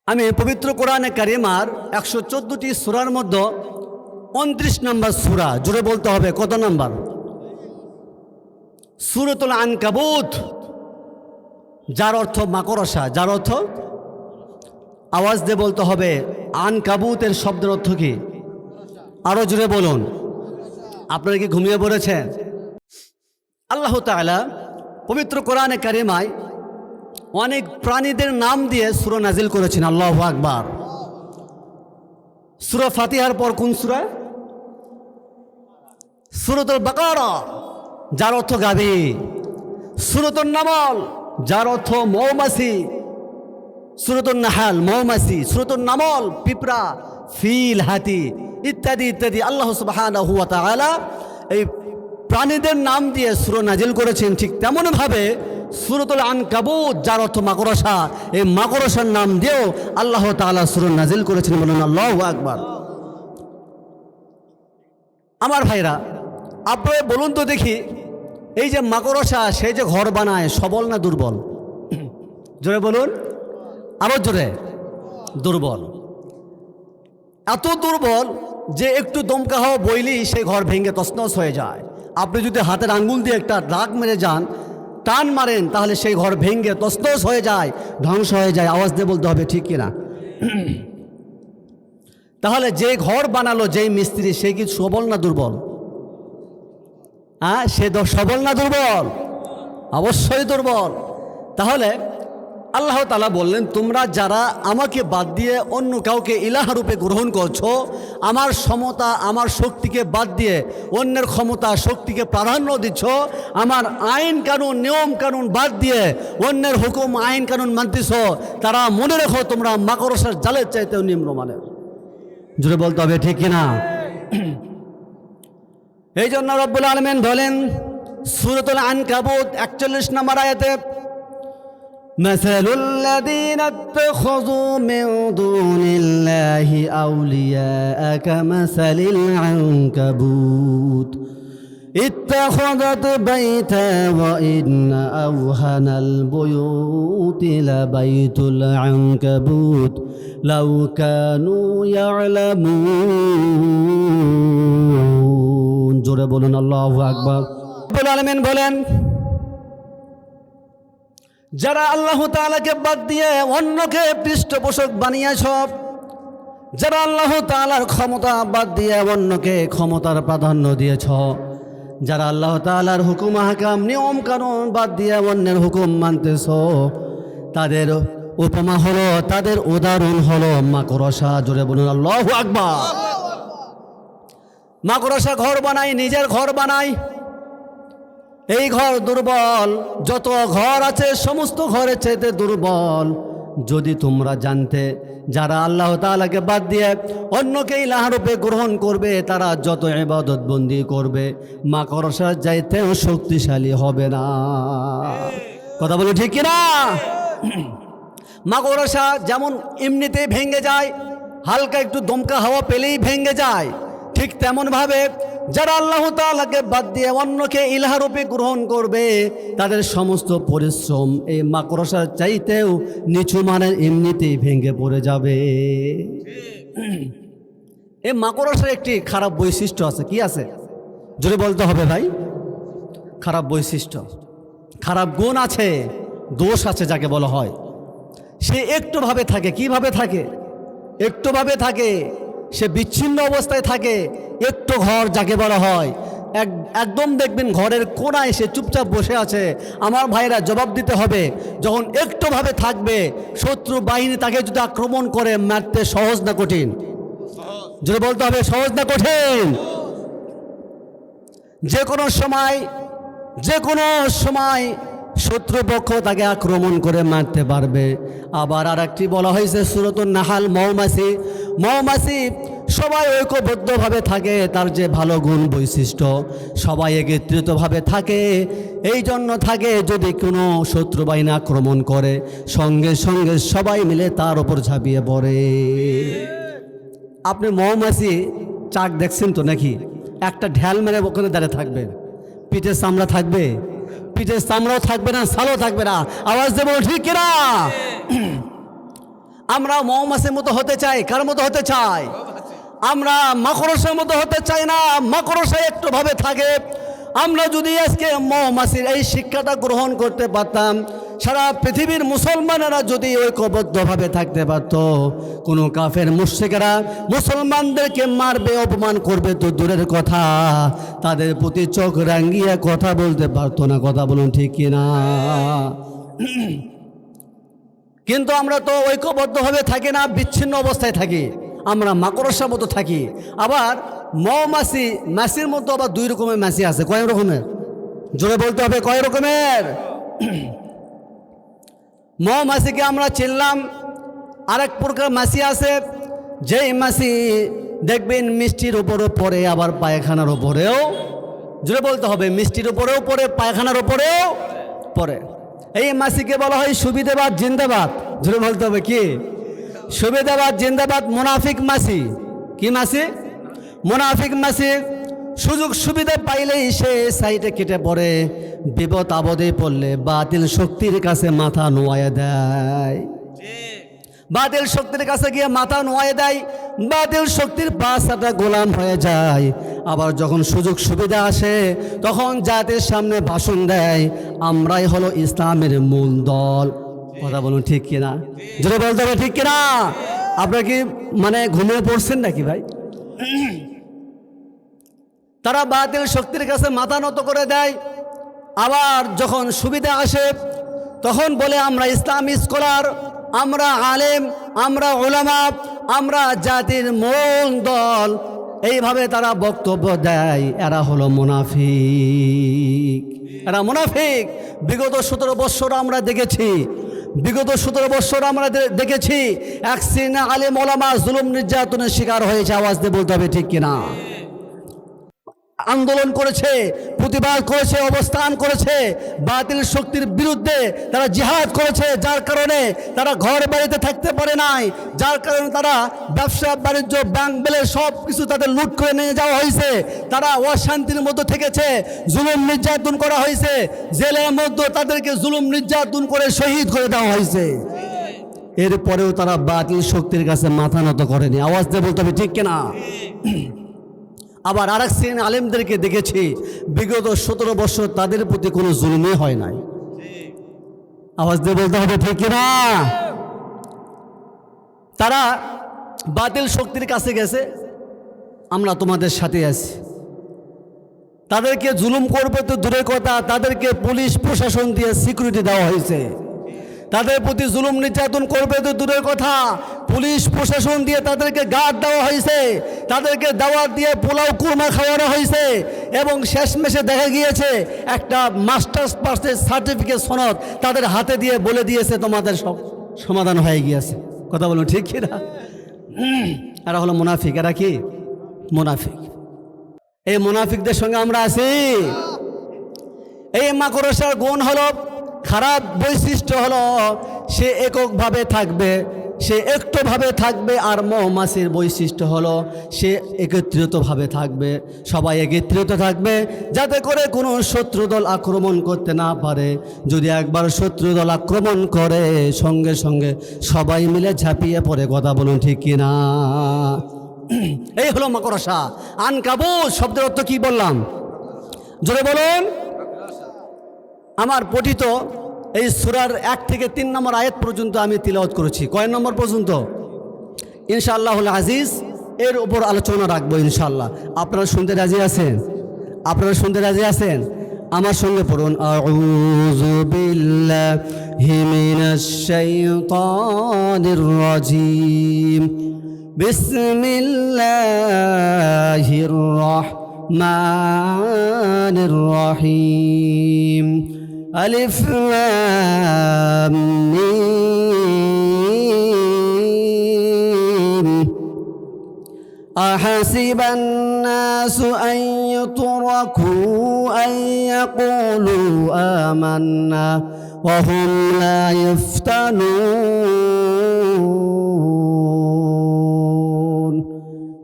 আমি পবিত্র কোরআনে কারিমার 114টি সূরার মধ্যে 29 নম্বর সূরা, জোরে বলতে হবে কত নম্বর? সূরাতুল আনকাবুত, যার অর্থ মাকড়সা। যার অর্থ আওয়াজ দিয়ে বলতে হবে, আনকাবুতের শব্দের অর্থ কি? আরো জোরে বলুন। আপনারা কি ঘুমিয়ে পড়েছেন? আল্লাহ তাআলা পবিত্র কোরআনে কারিমায় অনেক প্রাণীদের নাম দিয়ে সূরা নাজিল করেছেন। আল্লাহু আকবার। সূরা ফাতিহার পর কোন সূরা? সূরাতুল বাকারা, যার অর্থ গাভী। সূরাতুন নামল, যার অর্থ মৌমাছি। সূরাতুন নাহাল মৌমাছি, সূরাতুন নামল পিঁপড়া, ফিল, হাতি ইত্যাদি ইত্যাদি। আল্লাহ সুবহানাহু ওয়া তাআলা এই প্রাণীদের নাম দিয়ে সূরা নাজিল করেছেন। ঠিক তেমনভাবে সূরাতুল আনকাবুত, যার অর্থ মাকড়সা, এই মাকড়সার নাম দিয়েও আল্লাহ তাআলা সূরা নাজিল করেছেন। বলুন আল্লাহু আকবার। আমার ভাইরা, আপনারা বলুন তো দেখি, এই যে মাকড়সা, সেই যে ঘর বানায়, সবল না দুর্বল? জোরে বলুন, আরো জোরে। দুর্বল। এত দুর্বল যে একটু দমকা হাওয়া বইলেই সেই ঘর ভেঙে তছনছ হয়ে যায়। আপনি যদি হাতের আঙ্গুল দিয়ে একটা দাগ মেরে যান, টান মারেন, তাহলে সেই ঘর ভেঙে তছনছ হয়ে যায়, ধ্বংস হয়ে যায়। আওয়াজ দিয়ে বলতে হবে, ঠিক কিনা? তাহলে যে ঘর বানালো, যেই মিস্ত্রি, সে কি সবল না দুর্বল? হ্যাঁ, সে তো সবল না দুর্বল? অবশ্যই দুর্বল। তাহলে আল্লাহ তাআলা বললেন, তোমরা যারা আমাকে বাদ দিয়ে অন্য কাউকে ইলাহ রূপে গ্রহণ করছো, আমার সমতা, আমার শক্তিকে বাদ দিয়ে অন্যের ক্ষমতা, শক্তিকে প্রাধান্য দিচ্ছ, আমার আইন কানুন, নিয়ম কানুন বাদ দিয়ে অন্যের হুকুম, আইন কানুন মানতেছ, তারা মনে রেখো তোমরা মাকড়সার জালের চাইতেও নিম্নমানের। জোরে বলতে হবে, ঠিক কিনা? এই জন্য রব্বুল আলামিন বলেন সূরাতুল আনকাবুত 41 নম্বর আয়াতে, مثل الذين اتخذوا من دون الله أولياء كمثل العنكبوت اتخذت بيتا وإن أوهن البيوت لبيت العنكبوت لو كانوا يعلمون। জোরে বলুন আল্লাহু আকবার। রব্বুল আলামিন বলেন, যারা আল্লাহ তাআলাকে বাদ দিয়ে অন্যকে পৃষ্ঠপোষক বানিয়েছ, যারা আল্লাহ তাআলার ক্ষমতা বাদ দিয়ে অন্যকে ক্ষমতার প্রাধান্য দিয়েছ, যারা আল্লাহ তাআলার হুকুম আহকাম, নিয়ম কানুন বাদ দিয়ে অন্যের হুকুম মানতেছ, তাদের উপমা হলো, তাদের উদাহরণ হলো মাকড়সা। জোরে বলুন আল্লাহু আকবার। মাকড়সা ঘর বানায়, নিজের ঘর বানায়। এই ঘর দুর্বল, যত ঘর আছে সমস্ত ঘরের চাইতে দুর্বল। যদি তোমরা জানতে, যারা আল্লাহ তাআলাকে বাদ দিয়ে অন্যকে ইলাহ রূপে গ্রহণ করবে, তারা যত ইবাদত বন্দি করবে, মাকড়সার চাইতেও শক্তিশালী হবে না। কথা বলো, ঠিক কিনা? মাকড়সা যেমন এমনিতেই ভেঙে যায়, হালকা একটু দমকা হাওয়া পেলেই ভেঙে যায়, ঠিক তেমনভাবে যারা আল্লাহ তাআলাকে বাদ দিয়ে অন্যকে ইলাহ রূপে গ্রহণ করবে, তাদের সমস্ত পরিশ্রম এই মাকড়সার চাইতেও নিচু মানের এমনিতেই ভেঙে পড়ে যাবে। এই মাকড়সার একটি খারাপ বৈশিষ্ট্য আছে। কি আছে? জোরে বলতে হবে ভাই। খারাপ বৈশিষ্ট্য, খারাপ গুণ আছে, দোষ আছে যাকে বলা হয়। সে একটুভাবে থাকে। কিভাবে থাকে? একটুভাবে থাকে, সে বিচ্ছিন্ন অবস্থায় থাকে। একটু ঘর যাকে বলা হয়, একদম দেখবেন ঘরের কোনায় সে চুপচাপ বসে আছে। আমার ভাইরা, জবাব দিতে হবে, যখন একটুভাবে থাকবে, শত্রু বাহিনী তাকে যদি আক্রমণ করে, মারতে সহজ না কঠিন? যদি বলতে হবে, সহজ না কঠিন? যে কোনো সময় শত্রুপক্ষ তাকে আক্রমণ করে মারতে পারবে। আবার আর একটি বলা হয়েছে সূরাতুন নাহাল, মৌমাছি। মৌমাছি সবাই ঐক্যবদ্ধভাবে থাকে, তার যে ভালো গুণ বৈশিষ্ট্য, সবাই একত্রিতভাবে থাকে। এই জন্য থাকে, যদি কোনো শত্রু বাহিনী আক্রমণ করে, সঙ্গে সঙ্গে সবাই মিলে তার ওপর ঝাঁপিয়ে পড়ে। আপনি মৌমাছি চাক দেখছেন তো নাকি? একটা ঢ্যাল মেরে ওখানে দাঁড়িয়ে থাকবে, পিঠের চামড়া থাকবে, পিঠের চামড়াও থাকবে না, ছালও থাকবে না। আওয়াজ দেবো, ঠিক কিনা? আমরা মৌমাছির মতো হতে চাই। কার মতো হতে চাই? আমরা মাকড়সার মতো হতে চাই না। মাকড়সা একটু ভাবে থাকে। আমরা যদি আজকে মৌমাছির এই শিক্ষাটা গ্রহণ করতে পারতাম, সারা পৃথিবীর মুসলমানেরা যদি ঐক্যবদ্ধভাবে থাকতে পারত, কোনো কাফের মুশরিকরা মুসলমানদেরকে মারবে, অপমান করবে তো দূরের কথা, তাদের প্রতি চোখ রাঙিয়ে কথা বলতে পারতো না। কথা বলুন ঠিক কিনা? কিন্তু আমরা তো ঐক্যবদ্ধভাবে থাকি না, বিচ্ছিন্ন অবস্থায় থাকি। আমরা মাকড়সার মতো থাকি। আবার মাছির মতো আবার দুই রকমের মাছি আছে। কয় রকমের? জোরে বলতে হবে, কয় রকমের? মৌমাছিকে আমরা চিনলাম। আরেক প্রকার মাছি আছে, যেই মাছি দেখবেন মিষ্টির উপরও পড়ে, আবার পায়খানার উপরেও। জোরে বলতে হবে, মিষ্টির উপরেও পড়ে, পায়খানার উপরেও পড়ে। এই মাছিকে বলা হয় সুবিধাবাদ জিন্দাবাদ। জোরে বলতে হবে, কি? সুবিধাবাদ জিন্দাবাদ। মুনাফিক মাছি। কি মাছি? মুনাফিক মাছি। সুযোগ সুবিধা পাইলেই সে সাইডে কেটে পড়ে, বিপদ আপদে পড়লে বাতিল শক্তির কাছে মাথা নোয়ায় দেয়। বাতিল শক্তির কাছে গিয়ে মাথা নোয়ায় দেয়, বাতিল শক্তির পাশাটা গোলাম হয়ে যায়। আবার যখন সুযোগ সুবিধা আসে তখন জাতির সামনে ভাষণ দেয়, আমরাই হলো ইসলামের মূল দল। কথা বলুন ঠিক কিনা? যেটা বলতে হবে ঠিক কিনা? আপনারা কি ঘুমিয়ে পড়ছেন নাকি ভাই? তারা বাতিল শক্তির কাছে মাথা নত করে দেয়। আবার যখন সুবিধা আসে তখন বলে আমরা ইসলামী স্কলার, আমরা আলেম, আমরা উলামা, আমরা জাতির মূল দল। এইভাবে তারা বক্তব্য দেয়। এরা হলো মুনাফিক। এরা মুনাফিক। বিগত 17 বৎসর আমরা দেখেছি, বিগত 17 বৎসর আমরা দেখেছি এক শ্রেণী আলেম ওলামা জুলুম নির্যাতনের শিকার হয়েছে। আওয়াজ দিয়ে বলতে হবে ঠিক কিনা? আন্দোলন করেছে, প্রতিবাদ করেছে, অবস্থান করেছে, বাতিল শক্তির বিরুদ্ধে তারা জিহাদ করেছে। যার কারণে তারা ঘর বাড়িতে থাকতে পারে নাই, যার কারণে তারা ব্যবসা বাণিজ্য, ব্যাংক ব্যালেন্স সব কিছু তাদের লুট করে নিয়ে যাওয়া হয়েছে। তারা অশান্তির মধ্যে থেকেছে, জুলুম নির্যাতন করা হয়েছে, জেলের মধ্যে তাদেরকে জুলুম নির্যাতন করে শহীদ করে দেওয়া হয়েছে। এরপরেও তারা বাতিল শক্তির কাছে মাথা নত করেনি। আওয়াজ দিয়ে বলতে হবে ঠিক কিনা? আবার আরেক শ্রেণী আলেমদেরকে দেখেছি বিগত 17 বছর তাদের প্রতি কোনো জুলুমই হয় নাই। আওয়াজ দিয়ে বলতে হবে ঠিক কিনা? তারা বাতিল শক্তির কাছে গেছে, আমরা তোমাদের সাথে আছি। তাদেরকে জুলুম করবে তো দূরের কথা, তাদেরকে পুলিশ প্রশাসন দিয়ে সিকিউরিটি দেওয়া হয়েছে। তাদের প্রতি জুলুম নির্যাতন করবে তো দূরের কথা, পুলিশ প্রশাসন দিয়ে তাদেরকে গার্ড দেওয়া হয়েছে, তাদেরকে দাওয়াত দিয়ে পোলাও কুরমা খাওয়ানো হয়েছে। এবং শেষমেশে দেখা গিয়েছে একটা মাস্টার্স পাসের সার্টিফিকেট সনদ তাদের হাতে দিয়ে বলে দিয়েছে তোমাদের সব সমাধান হয়ে গিয়েছে। কথা বলুন ঠিক কিনা? এরা হলো মুনাফিক। এরা কি? মুনাফিক। এই মুনাফিকদের সঙ্গে আমরা আছি। এই মাকড়সার গুণ হলো, খারাপ বৈশিষ্ট্য হলো সে এককভাবে থাকবে, সে একটুভাবে থাকবে। আর মৌমাছির বৈশিষ্ট্য হলো সে একত্রিতভাবে থাকবে। সবাই একত্রিত থাকবে যাতে করে কোনো শত্রু দল আক্রমণ করতে না পারে। যদি একবার শত্রু দল আক্রমণ করে সঙ্গে সঙ্গে সবাই মিলে ঝাঁপিয়ে পড়ে। কথা বলুন ঠিক কিনা? এই হলো মাকড়সা। আনকাবুত শব্দের অর্থ কি বললাম? জোরে বলুন। আমার পঠিত এই সূরার 1 থেকে 3 নম্বর আয়াত পর্যন্ত আমি তিলাওয়াত করেছি। কয় নম্বর পর্যন্ত? ইনশাআল্লাহুল আজিজ এর উপর আলোচনা রাখবো ইনশাআল্লাহ। আপনারা শুনতে রাজি আছেন? আপনারা শুনতে রাজি আছেন? আমার সঙ্গে পড়ুন, আউযু বিল্লাহি মিনাশ শাইতানির রাজিম, বিসমিল্লাহির রাহমানির রহিম, আলিফ লাম মিম। أحسب الناس أن يتركوا أن يقولوا آمنا وهم لا يفتنون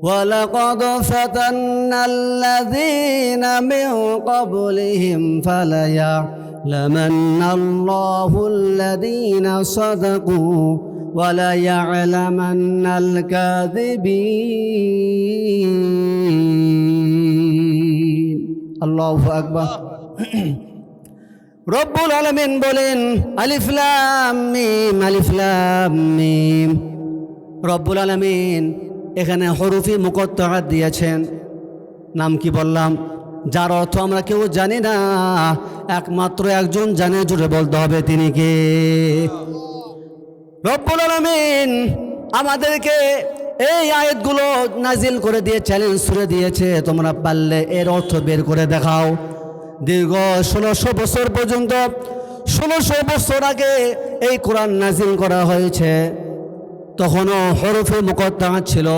ولقد فتنا الذين من قبلهم فليعلمن الله الذين صدقوا وَلَيَعْلَمَنَّ الْكَاذِبِينَ আল্লাহু আকবার। রব্বুল আলামিন বলেন আলিফ লাম মিম, আলিফ লাম মিম। রব্বুল আলামিন এখানে হরফি মুকত্তাআত দিয়েছেন। নাম কি বললাম? যার অর্থ আমরা কেউ জানি না, একমাত্র একজন জানে, জুড়ে বলতে হবে তিনি কে? রব্বুল আলামিন আমাদেরকে এই আয়াতগুলো নাজিল করে দিয়ে চ্যালেঞ্জ ছুড়ে দিয়েছে, তোমরা পারলে এর অর্থ বের করে দেখাও। দীর্ঘ 1600 বছর পর্যন্ত, 1600 বছর আগে এই কোরআন নাজিল করা হয়েছে, তখনও হরফে মুকত্তাআত ছিল।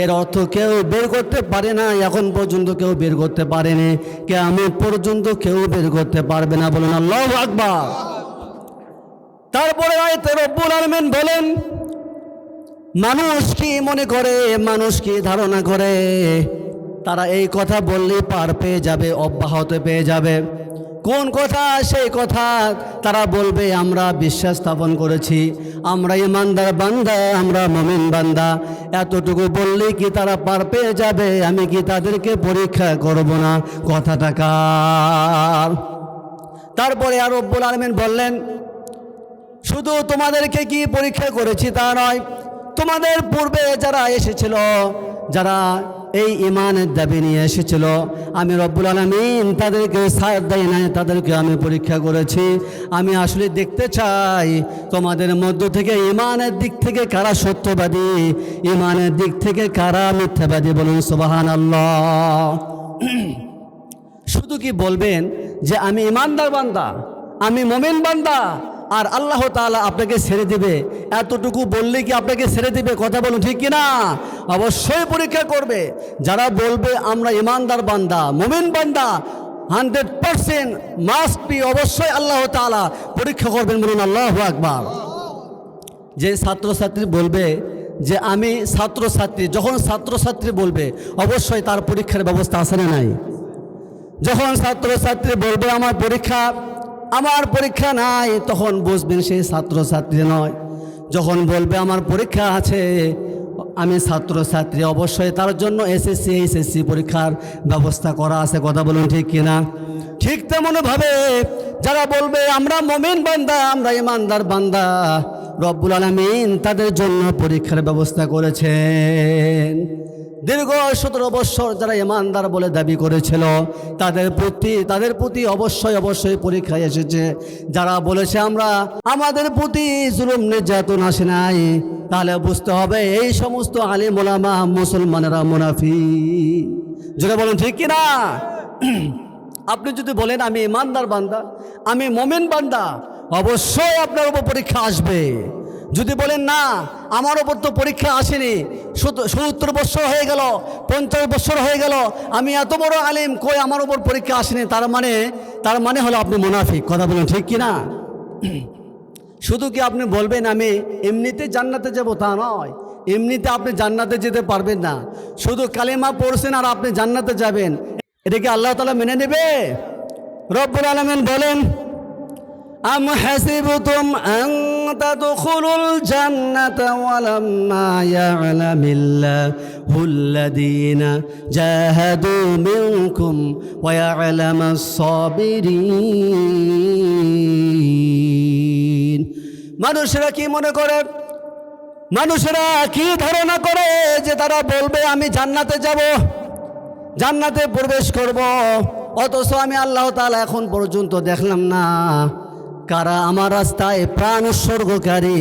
এর অর্থ কেউ বের করতে পারে না, এখন পর্যন্ত কেউ বের করতে পারেনি, কিয়ামত পর্যন্ত কেউ বের করতে পারবে না। বলুন আল্লাহু আকবার। তারপরে আয়াতে রব্বুল আলামিন বলেন, মানুষ কি মনে করে, মানুষ কি ধারণা করে, তারা এই কথা বললেই পার পেয়ে যাবে, অব্যাহত পেয়ে যাবে। কোন কথা? সেই কথা তারা বলবে আমরা বিশ্বাস স্থাপন করেছি, আমরা ইমানদার বান্দা, আমরা মুমিন বান্দা। এতটুকু বললেই কি তারা পার পেয়ে যাবে? আমি কি তাদেরকে পরীক্ষা করব না? কথাটা কার? তারপরে আর রব্বুল আলামিন বললেন, শুধু তোমাদেরকে কি পরীক্ষা করেছি তা নয়, তোমাদের পূর্বে যারা এসেছিল, যারা এই ইমানের দাবি নিয়ে এসেছিল, আমি রব্বুল আলামিন তাদেরকে সাথ দেয় নাই, তাদেরকে আমি পরীক্ষা করেছি। আমি আসলে দেখতে চাই তোমাদের মধ্য থেকে ইমানের দিক থেকে কারা সত্যবাদী, ইমানের দিক থেকে কারা মিথ্যাবাদী। বলুন সুবহানাল্লাহ। শুধু কি বলবেন যে আমি ইমানদার বান্দা, আমি মুমিন বান্দা, আর আল্লাহ তাআলা আপনাকে ছেড়ে দিবে? এতটুকু বললে কি আপনাকে ছেড়ে দিবে? কথা বলুন, ঠিক কিনা? অবশ্যই পরীক্ষা করবে। যারা বলবে আমরা ইমানদার বান্দা, মুমিন বান্দা, 100% মাস্ট বি, অবশ্যই আল্লাহ তাআলা পরীক্ষা করবেন। বলুন আল্লাহু আকবার। যে ছাত্রছাত্রী বলবে যে আমি ছাত্রছাত্রী, যখন ছাত্রছাত্রী বলবে অবশ্যই তার পরীক্ষার ব্যবস্থা আছে না নাই? যখন ছাত্রছাত্রী বলবে আমার পরীক্ষা নাই, তখন বুঝবেন সেই ছাত্রছাত্রী নয়। যখন বলবে আমার পরীক্ষা আছে, আমি ছাত্রছাত্রী, অবশ্যই তার জন্য এসএসসি এইচএসসি পরীক্ষার ব্যবস্থা করা আছে। কথা বলুন, ঠিক কিনা? ঠিক তেমনভাবে যারা বলবে আমরা মুমিন বান্দা, আমরা ইমানদার বান্দা, রব্বুল আলামিন তাদের জন্য পরীক্ষার ব্যবস্থা করেছেন। দীর্ঘ 17 বছর যারা ইমানদার বলে দাবি করেছিল, তাদের প্রতি অবশ্যই পরীক্ষা এসেছে। যারা বলেছে আমাদের প্রতি জুলুম নির্যাতন আসে নাই, তাহলে বুঝতে হবে এই সমস্ত আলিম ওলামা মুসলমানেরা মুনাফিক। যেটা বলেন, ঠিক কিনা? আপনি যদি বলেন আমি ইমানদার বান্দা, আমি মুমিন বান্দা, অবশ্যই আপনার উপর পরীক্ষা আসবে। যদি বলেন না আমার ওপর তো পরীক্ষা আসেনি, 70 বছর হয়ে গেল, 50 বছর হয়ে গেল, আমি এত বড় আলিম, কই আমার ওপর পরীক্ষা আসেনি, তার মানে হলো আপনি মুনাফিক। কথা বলুন, ঠিক কিনা? শুধু কি আপনি বলবেন আমি এমনিতে জান্নাতে যাব, তা নয়। এমনিতে আপনি জান্নাতে যেতে পারবেন না। শুধু কালেমা পড়ছেন আর আপনি জান্নাতে যাবেন, এটা কি আল্লাহ তাআলা মেনে নেবে? রব্বুল আলামিন বলেন, আম হাসিবতুম আন তাদখুলুল জান্নাতা ওয়ালাম্মা ইয়া'লামিল্লাহুল্লাযীনা জাহাদু মিনকুম ওয়া ইয়া'লামাস সাবিরিন। মানুষেরা কি মনে করে, মানুষেরা কি ধারণা করে যে তারা বলবে আমি জান্নাতে যাব, জান্নাতে প্রবেশ করব, অথচ আমি আল্লাহ তাআলা এখন পর্যন্ত দেখলাম না কারা আমার রাস্তায় প্রাণ উৎসর্গকারী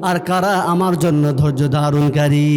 আর কারা আমার জন্য ধৈর্য ধারণকারী।